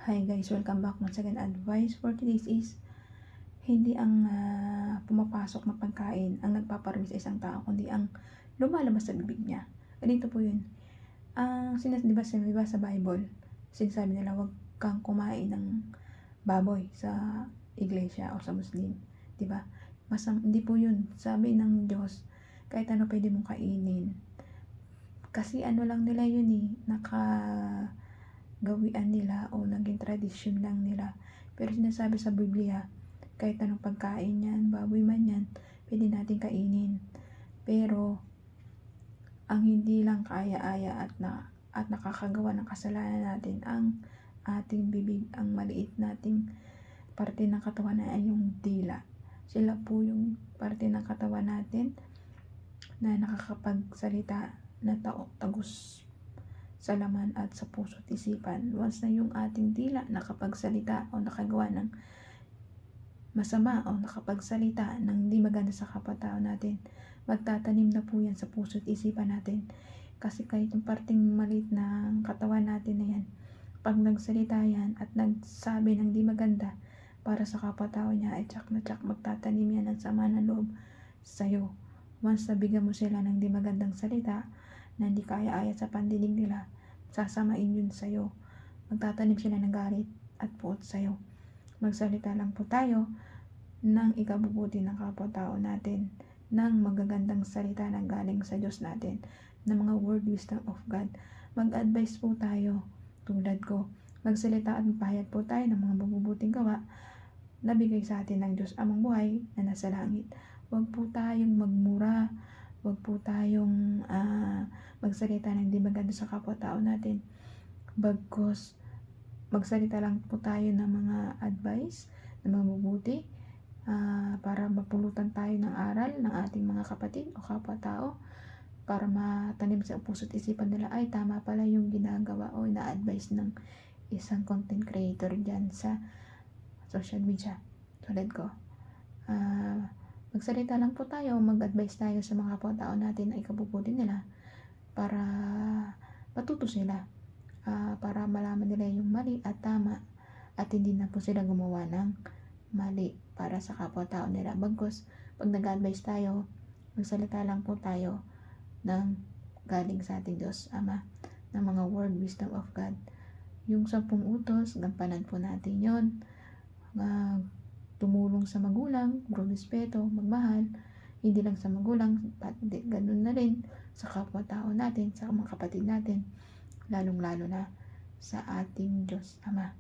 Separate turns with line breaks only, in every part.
Hi guys, welcome back once again. Advice for today's is hindi ang pumapasok na pagkain ang nagpaparami sa isang tao, kundi ang lumalabas sa bibig niya. Ganito po yun. Diba sa Bible, sinasabi nila huwag kang kumain ng baboy sa iglesia o sa Muslim. Diba? Hindi po yun. Sabi ng Diyos, kahit ano pwede mong kainin. Kasi ano lang nila yun gawian nila o naging tradisyon lang nila. Pero sinasabi sa Biblia, kahit anong pagkain yan, baboy man yan, pwede natin kainin. Pero, ang hindi lang kaaya-aya at nakakagawa ng kasalanan natin, ang ating bibig, ang maliit nating parte ng katawan na ay yung dila. Sila po yung parte ng katawan natin na nakakapagsalita na tagus sa laman at sa puso at isipan. Once na yung ating dila nakapagsalita o nakagawa ng masama o nakapagsalita ng hindi maganda sa kapwa-tao natin, magtatanim na po yan sa puso at isipan natin. Kasi kahit yung parting maliit ng katawan natin na yan, pag nagsalita yan at nagsabi ng di maganda para sa kapwa-tao niya, ay tsak na tsak magtatanim yan ng sama ng loob sa'yo. Once nabigyan mo sila ng di magandang salita na hindi kaya-aya sa pandinig nila, sasamain yun sa'yo. Magtatanim sila ng galit at puot sa'yo. Magsalita lang po tayo ng ikabubuti ng kapwa-tao natin, ng magagandang salita na galing sa Diyos natin, ng mga word wisdom of God. Mag-advise po tayo, tulad ko. Magsalita at magpahayag po tayo ng mga mabubuting gawa na bigay sa atin ng Diyos amang buhay na nasa langit. Huwag po tayong magmura, huwag po tayong magsalita ng di maganda sa kapwa-tao natin. Bagkus, magsalita lang po tayo ng mga advice na mabubuti para mapulutan tayo ng aral ng ating mga kapatid o kapwa-tao, para matanim sa puso't isipan nila, ay tama pala yung ginagawa o ina-advise ng isang content creator dyan sa social media tulad ko. Magsalita lang po tayo, mag-advise tayo sa mga kapwa-tao natin na ikabubuti nila para matuto sila, para malaman nila yung mali at tama at hindi na po sila gumawa ng mali para sa kapwa-tao nila. Bagkus, pag nag-advise tayo, magsalita lang po tayo ng galing sa ating Diyos Ama, ng mga word wisdom of God. Yung 10 utos, gampanan po natin yon. Tumulong sa magulang, respeto, magmahal, hindi lang sa magulang, ganun na rin sa kapwa-tao natin, sa mga kapatid natin, lalong-lalo na sa ating Diyos Ama.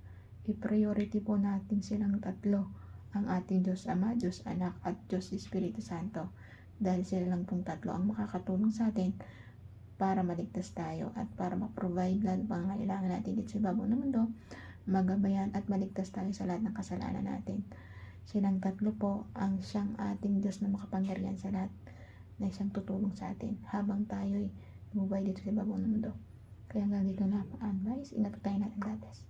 I-priority po natin silang tatlo, ang ating Diyos Ama, Diyos Anak, at Diyos Espiritu Santo. Dahil sila lang pong tatlo ang makakatulong sa atin para maligtas tayo at para ma-provide lahat ng pangangailangan natin dito sa ibabaw ng mundo, magabayan at maligtas tayo sa lahat ng kasalanan natin. Silang tatlo po ang siyang ating Diyos na makapangyarihan sa lahat, na siyang tutulong sa atin habang tayo'y bumubay dito sa ibabaw ng mundo. Kaya ganito na advice, ingat tayo natin datas.